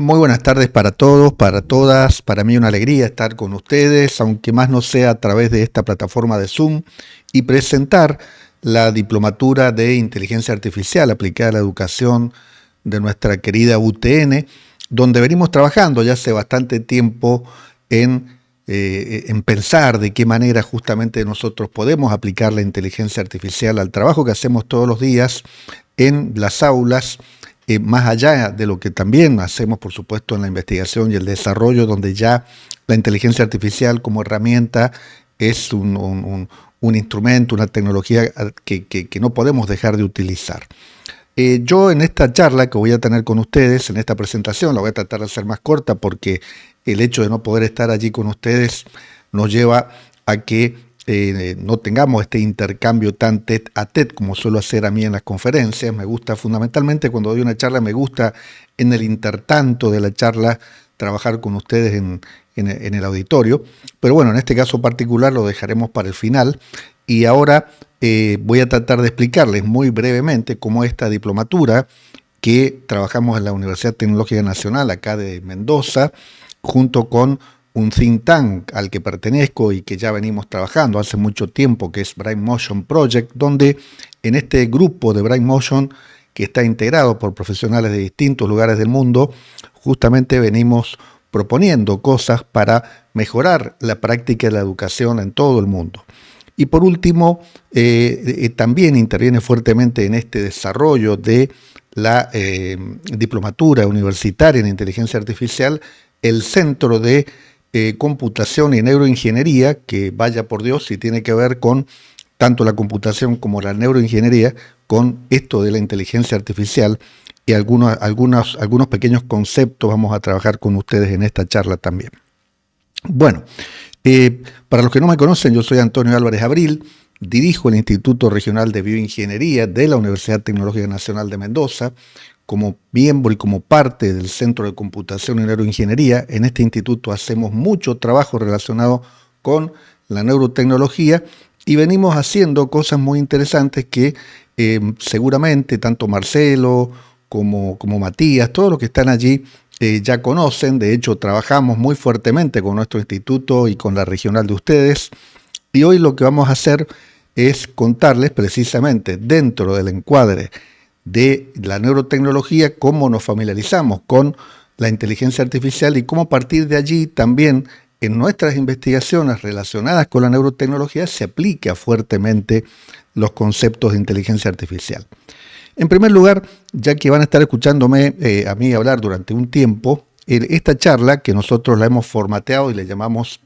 Muy buenas tardes para todos, para todas. Para mí una alegría estar con ustedes, aunque más no sea a través de esta plataforma de Zoom, y presentar la diplomatura de Inteligencia Artificial aplicada a la educación de nuestra querida UTN, donde venimos trabajando ya hace bastante tiempo en pensar de qué manera justamente nosotros podemos aplicar la inteligencia artificial al trabajo que hacemos todos los días en las aulas, más allá de lo que también hacemos, por supuesto, en la investigación y el desarrollo, donde ya la inteligencia artificial como herramienta es un instrumento, una tecnología que no podemos dejar de utilizar. Yo en esta charla que voy a tener con ustedes, en esta presentación, la voy a tratar de hacer más corta porque el hecho de no poder estar allí con ustedes nos lleva a que no tengamos este intercambio tan tete a tete como suelo hacer a mí en las conferencias. Me gusta fundamentalmente cuando doy una charla, me gusta en el intertanto de la charla trabajar con ustedes en el auditorio. Pero bueno, en este caso particular lo dejaremos para el final. Y ahora voy a tratar de explicarles muy brevemente cómo esta diplomatura que trabajamos en la Universidad Tecnológica Nacional acá de Mendoza, junto con un think tank al que pertenezco y que ya venimos trabajando hace mucho tiempo, que es Brain Motion Project, donde en este grupo de Brain Motion, que está integrado por profesionales de distintos lugares del mundo, justamente venimos proponiendo cosas para mejorar la práctica de la educación en todo el mundo. Y por último, también interviene fuertemente en este desarrollo de la diplomatura universitaria en inteligencia artificial, el Centro de Computación y Neuroingeniería, que vaya por Dios, si tiene que ver con tanto la computación como la neuroingeniería, con esto de la inteligencia artificial, y algunos pequeños conceptos vamos a trabajar con ustedes en esta charla también. Bueno, para los que no me conocen, yo soy Antonio Álvarez Abril, dirijo el Instituto Regional de Bioingeniería de la Universidad Tecnológica Nacional de Mendoza. Como miembro y como parte del Centro de Computación y Neuroingeniería, en este instituto hacemos mucho trabajo relacionado con la neurotecnología y venimos haciendo cosas muy interesantes que seguramente tanto Marcelo como Matías, todos los que están allí ya conocen. De hecho, trabajamos muy fuertemente con nuestro instituto y con la regional de ustedes. Y hoy lo que vamos a hacer es contarles precisamente dentro del encuadre de la neurotecnología cómo nos familiarizamos con la inteligencia artificial y cómo a partir de allí también en nuestras investigaciones relacionadas con la neurotecnología se aplica fuertemente los conceptos de inteligencia artificial. En primer lugar, ya que van a estar escuchándome a mí hablar durante un tiempo, esta charla que nosotros la hemos formateado y le llamamos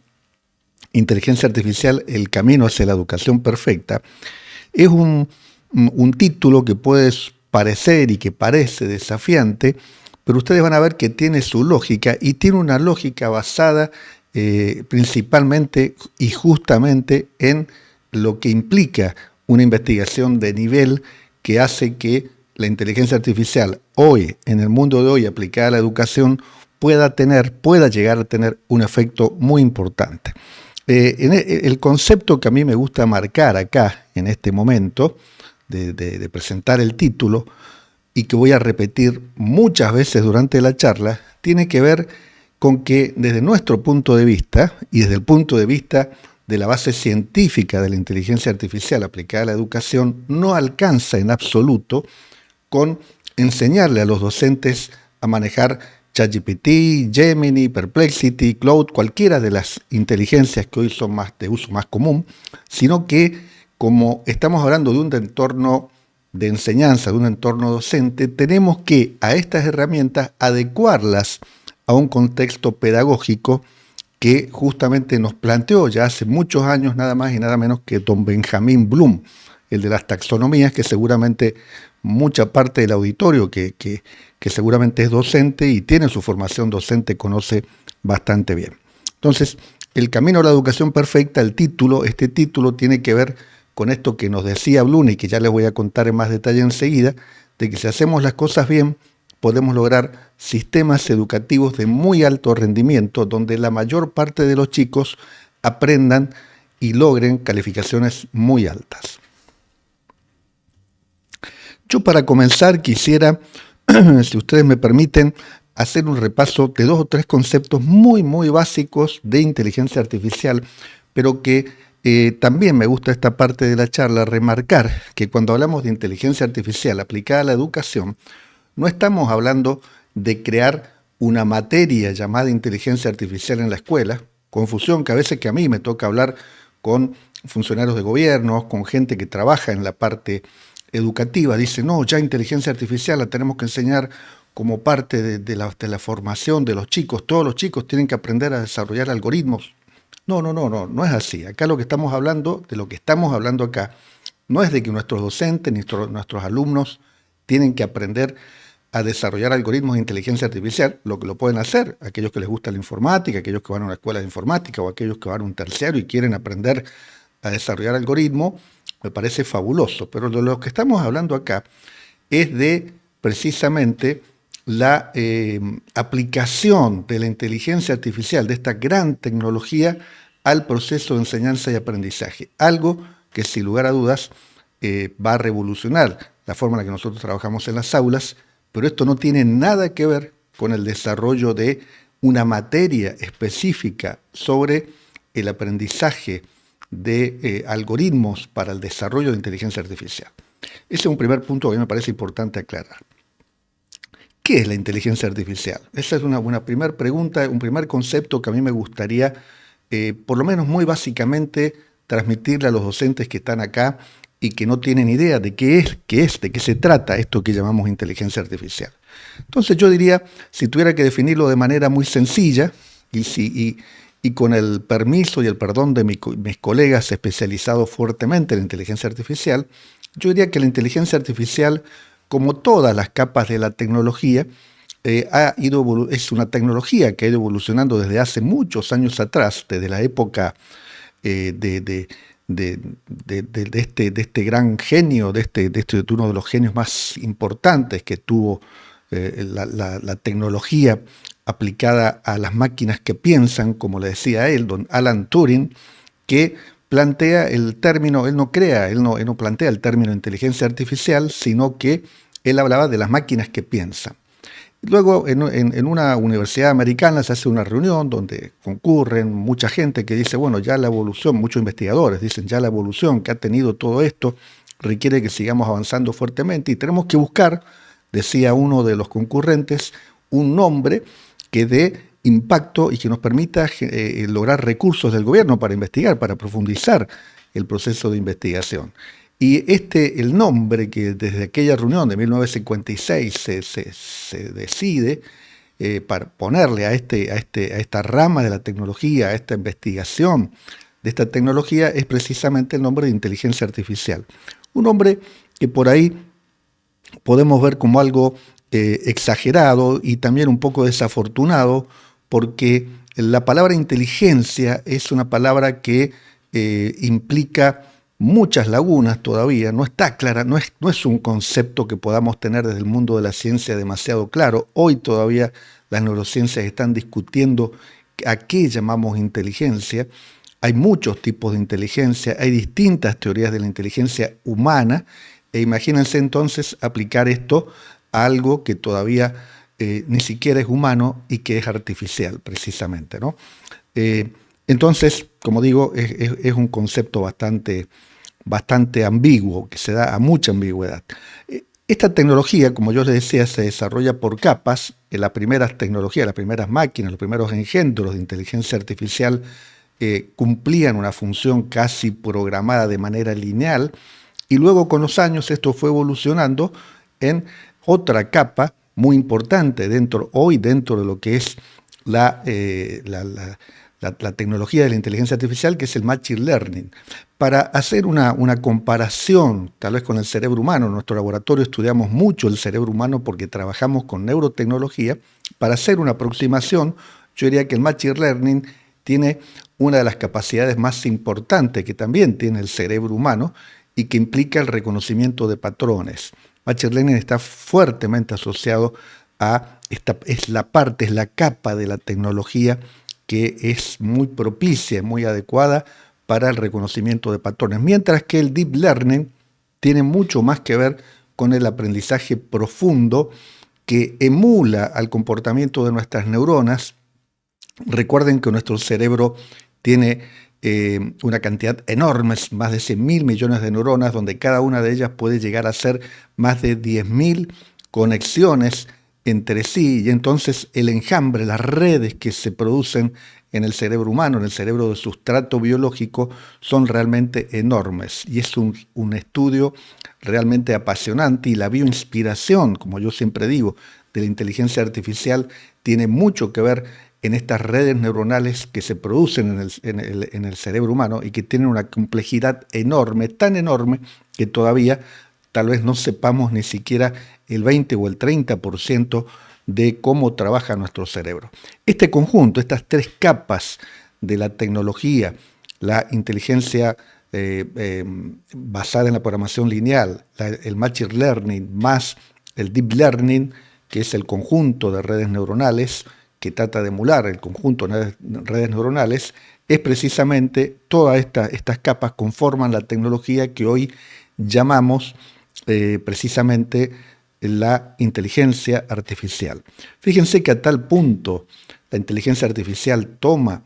Inteligencia Artificial, el camino hacia la educación perfecta, es un título que puede parecer y que parece desafiante, pero ustedes van a ver que tiene su lógica y tiene una lógica basada principalmente y justamente en lo que implica una investigación de nivel que hace que la inteligencia artificial hoy, en el mundo de hoy, aplicada a la educación, pueda llegar a tener un efecto muy importante. El concepto que a mí me gusta marcar acá, en este momento, de presentar el título, y que voy a repetir muchas veces durante la charla, tiene que ver con que desde nuestro punto de vista, y desde el punto de vista de la base científica de la inteligencia artificial aplicada a la educación, no alcanza en absoluto con enseñarle a los docentes a manejar ChatGPT, Gemini, Perplexity, Claude, cualquiera de las inteligencias que hoy son de uso más común, sino que como estamos hablando de un entorno de enseñanza, de un entorno docente, tenemos que a estas herramientas adecuarlas a un contexto pedagógico que justamente nos planteó ya hace muchos años nada más y nada menos que don Benjamin Bloom, el de las taxonomías, que seguramente mucha parte del auditorio que seguramente es docente y tiene su formación docente conoce bastante bien. Entonces, el camino a la educación perfecta, este título tiene que ver con esto que nos decía Bloom y que ya les voy a contar en más detalle enseguida, de que si hacemos las cosas bien, podemos lograr sistemas educativos de muy alto rendimiento, donde la mayor parte de los chicos aprendan y logren calificaciones muy altas. Yo para comenzar quisiera, si ustedes me permiten, hacer un repaso de 2 o 3 conceptos muy básicos de inteligencia artificial, pero que también me gusta esta parte de la charla remarcar que cuando hablamos de inteligencia artificial aplicada a la educación, no estamos hablando de crear una materia llamada inteligencia artificial en la escuela, confusión que a veces que a mí me toca hablar con funcionarios de gobierno, con gente que trabaja en la parte educativa, dice, no, ya inteligencia artificial la tenemos que enseñar como parte de la formación de los chicos, todos los chicos tienen que aprender a desarrollar algoritmos. No es así. Acá lo que estamos hablando, de lo que estamos hablando acá, no es de que nuestros docentes, nuestros alumnos tienen que aprender a desarrollar algoritmos de inteligencia artificial, lo que lo pueden hacer, aquellos que les gusta la informática, aquellos que van a una escuela de informática o aquellos que van a un terciario y quieren aprender a desarrollar algoritmos, me parece fabuloso. Pero de lo que estamos hablando acá es de precisamente la aplicación de la inteligencia artificial, de esta gran tecnología, al proceso de enseñanza y aprendizaje. Algo que sin lugar a dudas va a revolucionar la forma en la que nosotros trabajamos en las aulas, pero esto no tiene nada que ver con el desarrollo de una materia específica sobre el aprendizaje de algoritmos para el desarrollo de inteligencia artificial. Ese es un primer punto que a mí me parece importante aclarar. ¿Qué es la inteligencia artificial? Esa es una primera pregunta, un primer concepto que a mí me gustaría, por lo menos muy básicamente, transmitirle a los docentes que están acá y que no tienen idea de de qué se trata esto que llamamos inteligencia artificial. Entonces yo diría, si tuviera que definirlo de manera muy sencilla y con el permiso y el perdón de mis colegas especializados fuertemente en inteligencia artificial, yo diría que la inteligencia artificial, como todas las capas de la tecnología, es una tecnología que ha ido evolucionando desde hace muchos años atrás, desde la época de este gran genio, de uno de los genios más importantes que tuvo la tecnología aplicada a las máquinas que piensan, como le decía él, don Alan Turing, que plantea el término, él no plantea el término inteligencia artificial, sino que él hablaba de las máquinas que piensan. Luego, en una universidad americana se hace una reunión donde concurren mucha gente que dice, bueno, ya la evolución, muchos investigadores dicen, ya la evolución que ha tenido todo esto requiere que sigamos avanzando fuertemente y tenemos que buscar, decía uno de los concurrentes, un nombre que dé impacto y que nos permita lograr recursos del gobierno para investigar, para profundizar el proceso de investigación. Y el nombre que desde aquella reunión de 1956 se decide para ponerle a esta rama de la tecnología, a esta investigación de esta tecnología, es precisamente el nombre de inteligencia artificial. Un nombre que por ahí podemos ver como algo exagerado y también un poco desafortunado, porque la palabra inteligencia es una palabra que implica muchas lagunas todavía, no está clara, no es un concepto que podamos tener desde el mundo de la ciencia demasiado claro. Hoy todavía las neurociencias están discutiendo a qué llamamos inteligencia. Hay muchos tipos de inteligencia, hay distintas teorías de la inteligencia humana, e imagínense entonces aplicar esto a algo que todavía ni siquiera es humano y que es artificial, precisamente, ¿no? Entonces, como digo, es un concepto bastante ambiguo, que se da a mucha ambigüedad. Esta tecnología, como yo les decía, se desarrolla por capas. Las primeras tecnologías, las primeras máquinas, los primeros engendros de inteligencia artificial cumplían una función casi programada de manera lineal, y luego con los años esto fue evolucionando en otra capa muy importante hoy dentro de lo que es la tecnología de la inteligencia artificial, que es el Machine Learning. Para hacer una comparación, tal vez con el cerebro humano, en nuestro laboratorio estudiamos mucho el cerebro humano porque trabajamos con neurotecnología. Para hacer una aproximación, yo diría que el Machine Learning tiene una de las capacidades más importantes que también tiene el cerebro humano y que implica el reconocimiento de patrones. Machine Learning está fuertemente asociado a es la capa de la tecnología que es muy propicia, muy adecuada para el reconocimiento de patrones, mientras que el Deep Learning tiene mucho más que ver con el aprendizaje profundo, que emula al comportamiento de nuestras neuronas. Recuerden que nuestro cerebro tiene una cantidad enorme, más de 100.000 millones de neuronas, donde cada una de ellas puede llegar a ser más de 10.000 conexiones entre sí, y entonces el enjambre, las redes que se producen en el cerebro humano, en el cerebro de sustrato biológico, son realmente enormes. Y es un estudio realmente apasionante, y la bioinspiración, como yo siempre digo, de la inteligencia artificial tiene mucho que ver en estas redes neuronales que se producen en el cerebro humano y que tienen una complejidad enorme, tan enorme que todavía tal vez no sepamos ni siquiera el 20 o el 30% de cómo trabaja nuestro cerebro. Este conjunto, estas tres capas de la tecnología, la inteligencia basada en la programación lineal, el Machine Learning más el Deep Learning, que es el conjunto de redes neuronales que trata de emular el conjunto de redes neuronales, es precisamente todas estas capas conforman la tecnología que hoy llamamos precisamente la inteligencia artificial. Fíjense que a tal punto la inteligencia artificial toma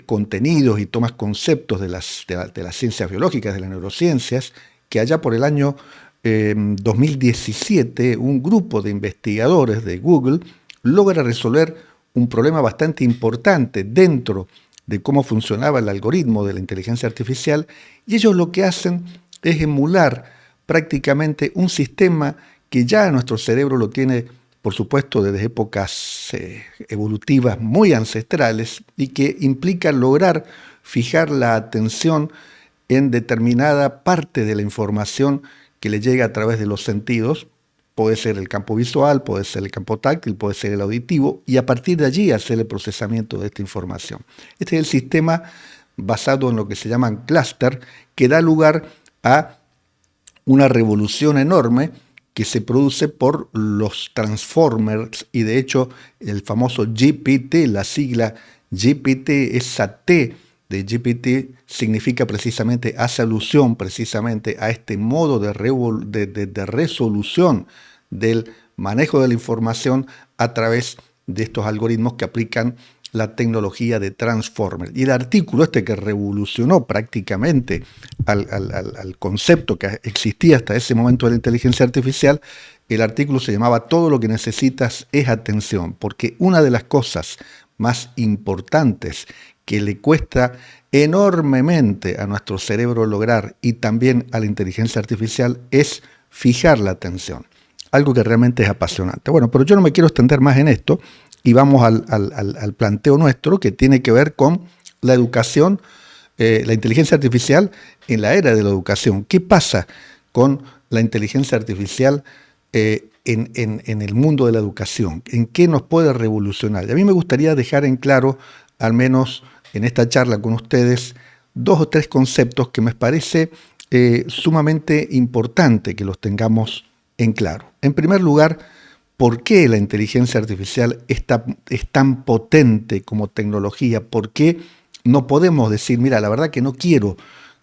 contenidos y toma conceptos de las ciencias biológicas, de las neurociencias, que allá por el año 2017 un grupo de investigadores de Google logra resolver un problema bastante importante dentro de cómo funcionaba el algoritmo de la inteligencia artificial, y ellos lo que hacen es emular prácticamente un sistema que ya nuestro cerebro lo tiene, por supuesto, desde épocas evolutivas muy ancestrales, y que implica lograr fijar la atención en determinada parte de la información que le llega a través de los sentidos. Puede ser el campo visual, puede ser el campo táctil, puede ser el auditivo, y a partir de allí hacer el procesamiento de esta información. Este es el sistema basado en lo que se llaman clúster, que da lugar a una revolución enorme que se produce por los transformers, y de hecho el famoso GPT, la sigla GPT, esa T de GPT significa precisamente, hace alusión precisamente a este modo de resolución del manejo de la información a través de estos algoritmos que aplican la tecnología de Transformer. Y el artículo este que revolucionó prácticamente al concepto que existía hasta ese momento de la inteligencia artificial, el artículo se llamaba "Todo lo que necesitas es atención", porque una de las cosas más importantes que le cuesta enormemente a nuestro cerebro lograr, y también a la inteligencia artificial, es fijar la atención. Algo que realmente es apasionante. Bueno, pero yo no me quiero extender más en esto, y vamos al planteo nuestro, que tiene que ver con la educación, la inteligencia artificial en la era de la educación. ¿Qué pasa con la inteligencia artificial en el mundo de la educación? ¿En qué nos puede revolucionar? Y a mí me gustaría dejar en claro, al menos en esta charla con ustedes, 2 o 3 conceptos que me parece sumamente importante que los tengamos en claro. En primer lugar, ¿por qué la inteligencia artificial es tan potente como tecnología? ¿Por qué no podemos decir, mira, la verdad que no quiero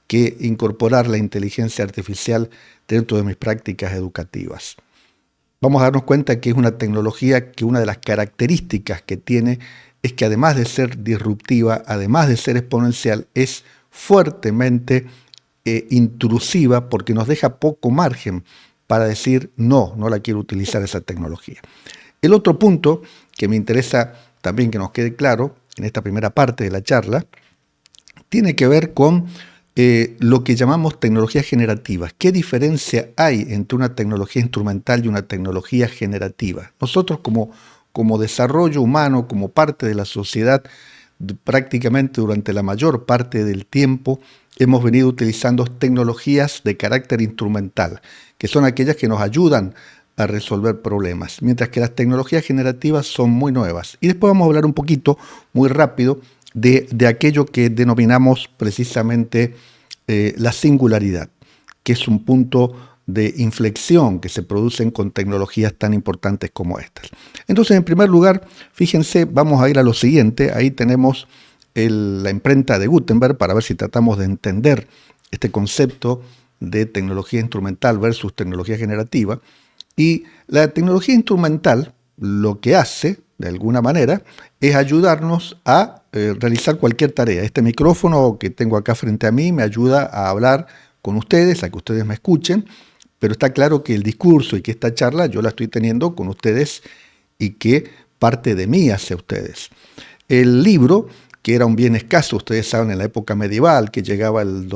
que incorporar la inteligencia artificial dentro de mis prácticas educativas? Vamos a darnos cuenta que es una tecnología que una de las características que tiene es que, además de ser disruptiva, además de ser exponencial, es fuertemente intrusiva, porque nos deja poco margen para decir no la quiero utilizar esa tecnología. El otro punto que me interesa también que nos quede claro en esta primera parte de la charla tiene que ver con lo que llamamos tecnologías generativas. ¿Qué diferencia hay entre una tecnología instrumental y una tecnología generativa? Nosotros como desarrollo humano, como parte de la sociedad, prácticamente durante la mayor parte del tiempo hemos venido utilizando tecnologías de carácter instrumental, que son aquellas que nos ayudan a resolver problemas, mientras que las tecnologías generativas son muy nuevas. Y después vamos a hablar un poquito, muy rápido, de aquello que denominamos precisamente la singularidad, que es un punto de inflexión que se producen con tecnologías tan importantes como estas. Entonces, en primer lugar, fíjense, vamos a ir a lo siguiente. Ahí tenemos la imprenta de Gutenberg para ver si tratamos de entender este concepto de tecnología instrumental versus tecnología generativa. Y la tecnología instrumental lo que hace, de alguna manera, es ayudarnos a realizar cualquier tarea. Este micrófono que tengo acá frente a mí me ayuda a hablar con ustedes, a que ustedes me escuchen, pero está claro que el discurso y que esta charla yo la estoy teniendo con ustedes y que parte de mí hacia ustedes. El libro, que era un bien escaso, ustedes saben, en la época medieval, que llegaba el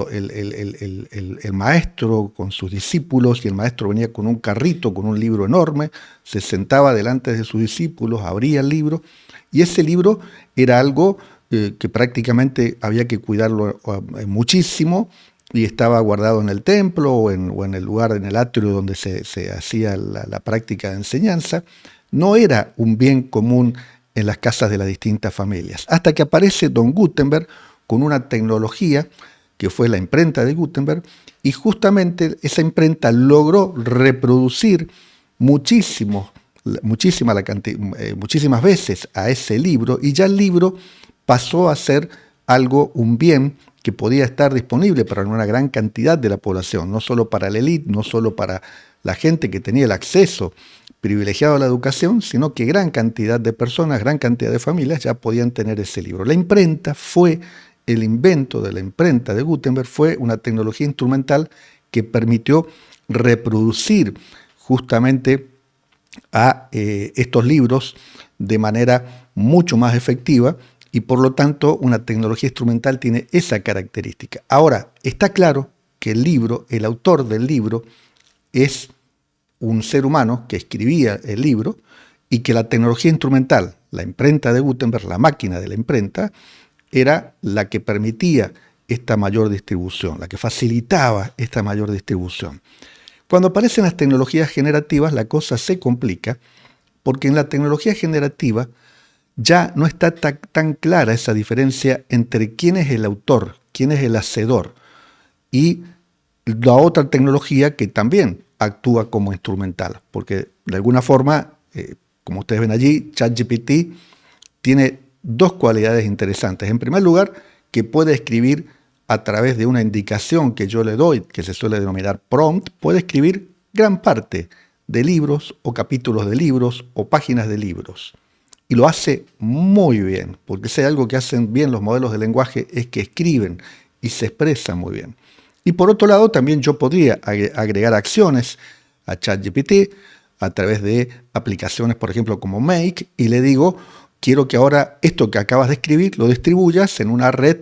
maestro con sus discípulos y el maestro venía con un carrito, con un libro enorme, se sentaba delante de sus discípulos, abría el libro y ese libro era algo que prácticamente había que cuidarlo muchísimo y estaba guardado en el templo o en el lugar, en el atrio donde se hacía la práctica de enseñanza. No era un bien común en las casas de las distintas familias, hasta que aparece don Gutenberg con una tecnología que fue la imprenta de Gutenberg, y justamente esa imprenta logró reproducir muchísimas veces a ese libro, y ya el libro pasó a ser un bien que podía estar disponible para una gran cantidad de la población, no solo para la élite, no solo para la gente que tenía el acceso privilegiado a la educación, sino que gran cantidad de personas, gran cantidad de familias ya podían tener ese libro. La imprenta fue, el invento de la imprenta de Gutenberg fue una tecnología instrumental que permitió reproducir justamente a estos libros de manera mucho más efectiva, y por lo tanto una tecnología instrumental tiene esa característica. Ahora, está claro que el libro, el autor del libro, es un ser humano que escribía el libro y que la tecnología instrumental, la imprenta de Gutenberg, la máquina de la imprenta, era la que permitía esta mayor distribución, la que facilitaba esta mayor distribución. Cuando aparecen las tecnologías generativas, la cosa se complica porque en la tecnología generativa ya no está tan clara esa diferencia entre quién es el autor, quién es el hacedor, y la otra tecnología que también actúa como instrumental, porque de alguna forma, como ustedes ven allí, ChatGPT tiene dos cualidades interesantes. En primer lugar, que puede escribir a través de una indicación que yo le doy, que se suele denominar prompt, puede escribir gran parte de libros o capítulos de libros o páginas de libros. Y lo hace muy bien, porque si hay algo que hacen bien los modelos de lenguaje es que escriben y se expresan muy bien. Y por otro lado, también yo podría agregar acciones a ChatGPT a través de aplicaciones, por ejemplo, como Make, y le digo, quiero que ahora esto que acabas de escribir lo distribuyas en una red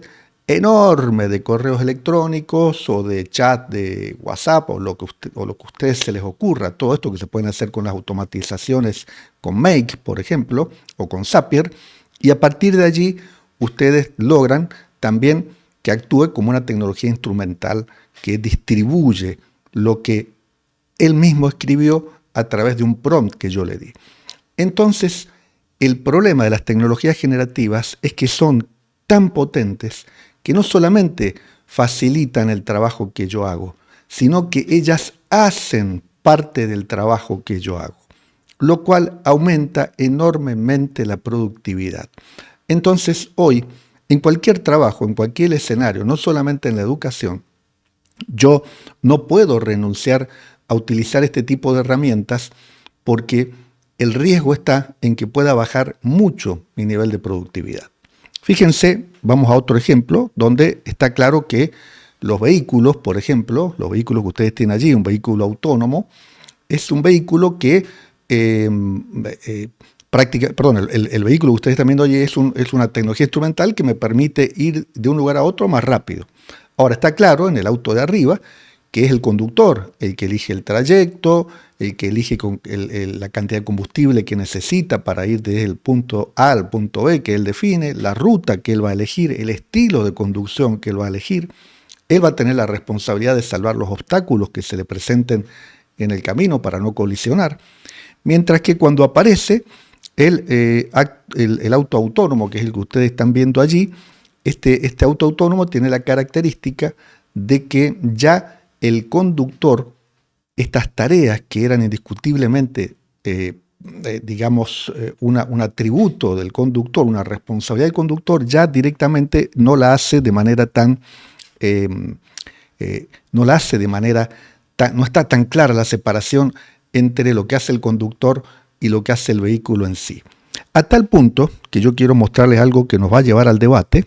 enorme de correos electrónicos o de chat de WhatsApp o lo que a ustedes se les ocurra. Todo esto que se pueden hacer con las automatizaciones con Make, por ejemplo, o con Zapier, y a partir de allí ustedes logran también que actúe como una tecnología instrumental que distribuye lo que él mismo escribió a través de un prompt que yo le di. Entonces, el problema de las tecnologías generativas es que son tan potentes que no solamente facilitan el trabajo que yo hago, sino que ellas hacen parte del trabajo que yo hago, lo cual aumenta enormemente la productividad. Entonces, hoy, en cualquier trabajo, en cualquier escenario, no solamente en la educación, yo no puedo renunciar a utilizar este tipo de herramientas porque el riesgo está en que pueda bajar mucho mi nivel de productividad. Fíjense, vamos a otro ejemplo donde está claro que los vehículos, por ejemplo, los vehículos que ustedes tienen allí, un vehículo autónomo, es un vehículo que el vehículo que ustedes están viendo allí es una tecnología instrumental que me permite ir de un lugar a otro más rápido. Ahora está claro en el auto de arriba que es el conductor el que elige el trayecto, el que elige la cantidad de combustible que necesita para ir desde el punto A al punto B que él define, la ruta que él va a elegir, el estilo de conducción que él va a elegir. Él va a tener la responsabilidad de salvar los obstáculos que se le presenten en el camino para no colisionar. Mientras que cuando aparece el auto autónomo, que es el que ustedes están viendo allí, este auto autónomo tiene la característica de que ya el conductor, estas tareas que eran indiscutiblemente, un atributo del conductor, una responsabilidad del conductor, ya directamente no la hace de manera no está tan clara la separación entre lo que hace el conductor y lo que hace el vehículo en sí. A tal punto que yo quiero mostrarles algo que nos va a llevar al debate.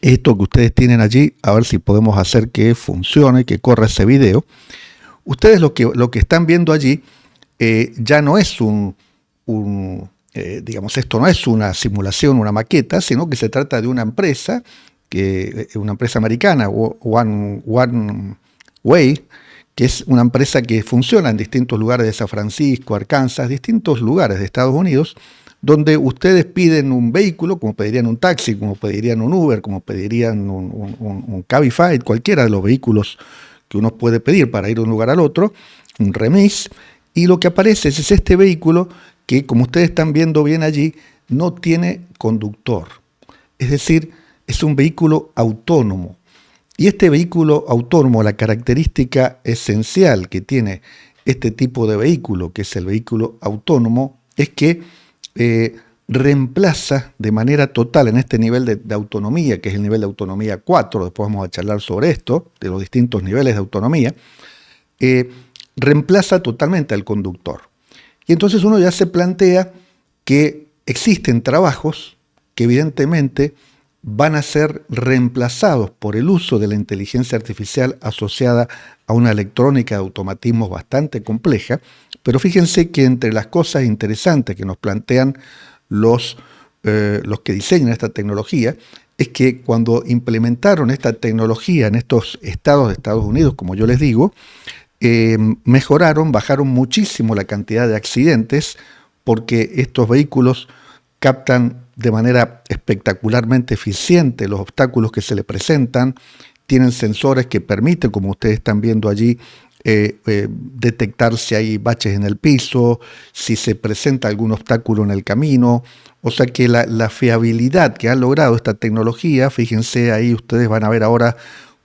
Esto que ustedes tienen allí, a ver si podemos hacer que funcione, que corra ese video. Ustedes lo que están viendo allí ya no es digamos, esto no es una simulación, una maqueta, sino que se trata de una empresa, una empresa americana, One Way, que es una empresa que funciona en distintos lugares de San Francisco, Arkansas, distintos lugares de Estados Unidos, donde ustedes piden un vehículo, como pedirían un taxi, como pedirían un Uber, como pedirían un Cabify, cualquiera de los vehículos que uno puede pedir para ir de un lugar al otro, un remis, y lo que aparece es este vehículo que, como ustedes están viendo bien allí, no tiene conductor. Es decir, es un vehículo autónomo. Y este vehículo autónomo, la característica esencial que tiene este tipo de vehículo, que es el vehículo autónomo, es que reemplaza de manera total en este nivel de autonomía, que es el nivel de autonomía 4, después vamos a charlar sobre esto, de los distintos niveles de autonomía, reemplaza totalmente al conductor. Y entonces uno ya se plantea que existen trabajos que evidentemente van a ser reemplazados por el uso de la inteligencia artificial asociada a una electrónica de automatismos bastante compleja, pero fíjense que entre las cosas interesantes que nos plantean los que diseñan esta tecnología, es que cuando implementaron esta tecnología en estos estados de Estados Unidos, como yo les digo, bajaron muchísimo la cantidad de accidentes, porque estos vehículos captan de manera espectacularmente eficiente los obstáculos que se le presentan, tienen sensores que permiten, como ustedes están viendo allí, detectar si hay baches en el piso, si se presenta algún obstáculo en el camino. O sea que la fiabilidad que ha logrado esta tecnología, fíjense ahí, ustedes van a ver ahora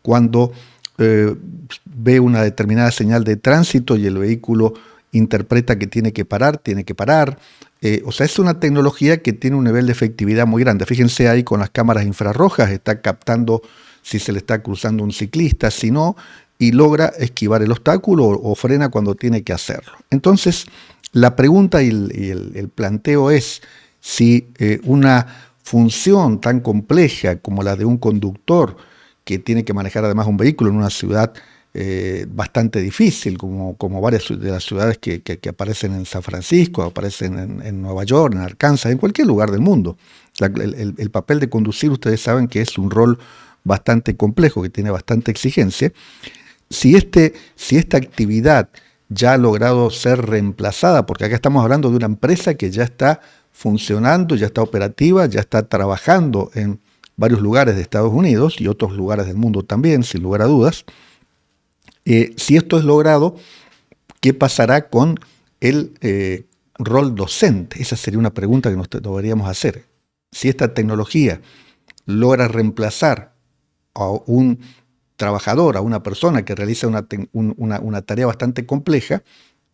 cuando ve una determinada señal de tránsito y el vehículo interpreta que tiene que parar, tiene que parar. O sea, es una tecnología que tiene un nivel de efectividad muy grande. Fíjense ahí con las cámaras infrarrojas, está captando si se le está cruzando un ciclista, si no, y logra esquivar el obstáculo o frena cuando tiene que hacerlo. Entonces, la pregunta y el planteo es si una función tan compleja como la de un conductor que tiene que manejar además un vehículo en una ciudad bastante difícil, como varias de las ciudades que aparecen en San Francisco, aparecen en Nueva York, en Arkansas, en cualquier lugar del mundo. El papel de conducir, ustedes saben que es un rol bastante complejo, que tiene bastante exigencia. Si esta actividad ya ha logrado ser reemplazada, porque acá estamos hablando de una empresa que ya está funcionando, ya está operativa, ya está trabajando en varios lugares de Estados Unidos y otros lugares del mundo también, sin lugar a dudas. Si esto es logrado, ¿qué pasará con el rol docente? Esa sería una pregunta que nos deberíamos hacer. Si esta tecnología logra reemplazar a un trabajador, a una persona que realiza una tarea bastante compleja,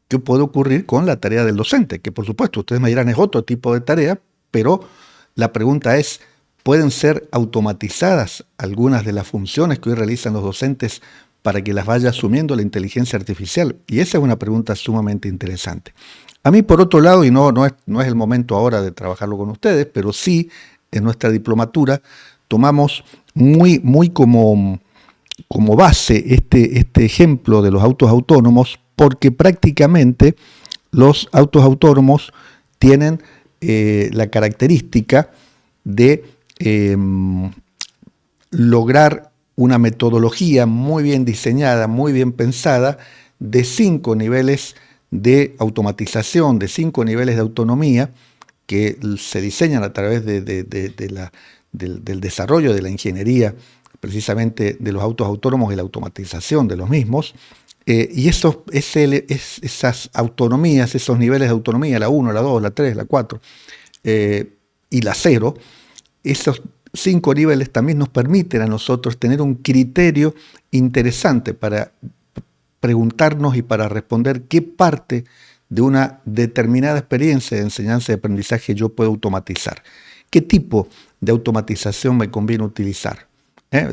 ¿qué puede ocurrir con la tarea del docente? Que por supuesto, ustedes me dirán, es otro tipo de tarea, pero la pregunta es, ¿pueden ser automatizadas algunas de las funciones que hoy realizan los docentes para que las vaya asumiendo la inteligencia artificial? Y esa es una pregunta sumamente interesante. A mí, por otro lado, y no es el momento ahora de trabajarlo con ustedes, pero sí en nuestra diplomatura tomamos muy como base este ejemplo de los autos autónomos, porque prácticamente los autos autónomos tienen la característica de lograr una metodología muy bien diseñada, muy bien pensada, de 5 niveles de automatización, de 5 niveles de autonomía, que se diseñan a través del desarrollo de la ingeniería, precisamente de los autos autónomos y la automatización de los mismos. Y esas autonomías, esos niveles de autonomía, la 1, la 2, la 3, la 4 y la 0, esos 5 niveles también nos permiten a nosotros tener un criterio interesante para preguntarnos y para responder qué parte de una determinada experiencia de enseñanza y aprendizaje yo puedo automatizar. ¿Qué tipo de automatización me conviene utilizar?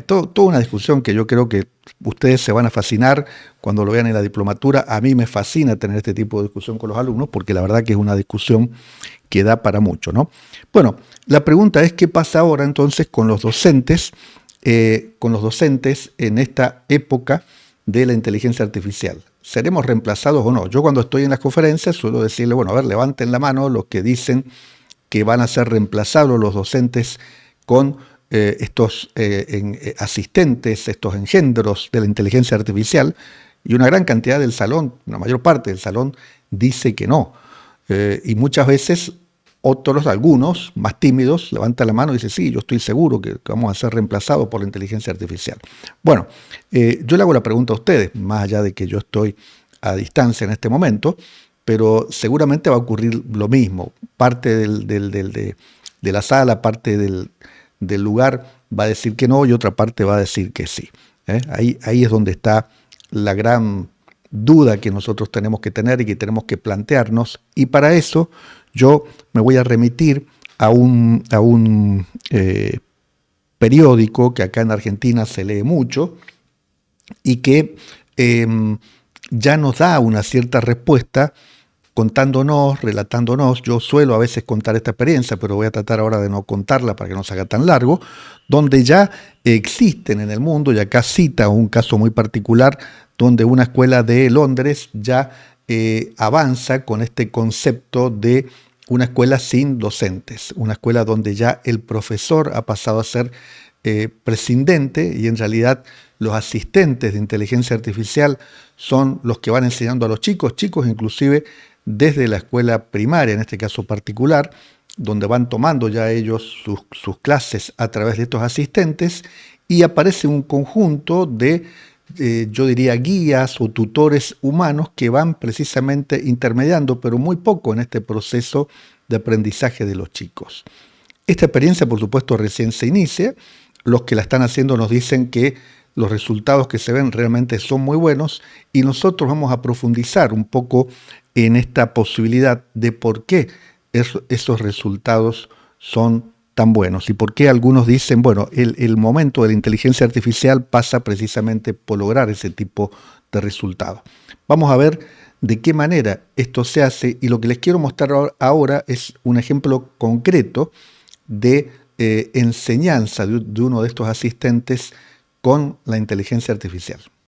Toda una discusión que yo creo que ustedes se van a fascinar cuando lo vean en la diplomatura. A mí me fascina tener este tipo de discusión con los alumnos porque la verdad que es una discusión que da para mucho, ¿no? Bueno, la pregunta es qué pasa ahora entonces con los docentes en esta época de la inteligencia artificial. ¿Seremos reemplazados o no? Yo cuando estoy en las conferencias suelo decirle, bueno, a ver, levanten la mano los que dicen que van a ser reemplazados los docentes con estos asistentes, estos engendros de la inteligencia artificial, y una gran cantidad del salón, la mayor parte del salón, dice que no. Y muchas veces otros, algunos más tímidos, levantan la mano y dicen, sí, yo estoy seguro que vamos a ser reemplazados por la inteligencia artificial. Bueno, yo le hago la pregunta a ustedes, más allá de que yo estoy a distancia en este momento, pero seguramente va a ocurrir lo mismo. Parte de la sala, parte del lugar va a decir que no y otra parte va a decir que sí. Ahí es donde está la gran duda que nosotros tenemos que tener y que tenemos que plantearnos. Y para eso yo me voy a remitir a un periódico que acá en Argentina se lee mucho y que ya nos da una cierta respuesta contándonos, relatándonos. Yo suelo a veces contar esta experiencia, pero voy a tratar ahora de no contarla para que no se haga tan largo, donde ya existen en el mundo, y acá cita un caso muy particular, donde una escuela de Londres ya avanza con este concepto de una escuela sin docentes, una escuela donde ya el profesor ha pasado a ser prescindente y en realidad los asistentes de inteligencia artificial son los que van enseñando a los chicos inclusive desde la escuela primaria, en este caso particular, donde van tomando ya ellos sus clases a través de estos asistentes y aparece un conjunto de, yo diría, guías o tutores humanos que van precisamente intermediando, pero muy poco en este proceso de aprendizaje de los chicos. Esta experiencia, por supuesto, recién se inicia. Los que la están haciendo nos dicen que los resultados que se ven realmente son muy buenos y nosotros vamos a profundizar un poco en esta posibilidad de por qué esos resultados son tan buenos y por qué algunos dicen, bueno, el momento de la inteligencia artificial pasa precisamente por lograr ese tipo de resultados. Vamos a ver de qué manera esto se hace y lo que les quiero mostrar ahora es un ejemplo concreto de enseñanza de uno de estos asistentes con la inteligencia artificial.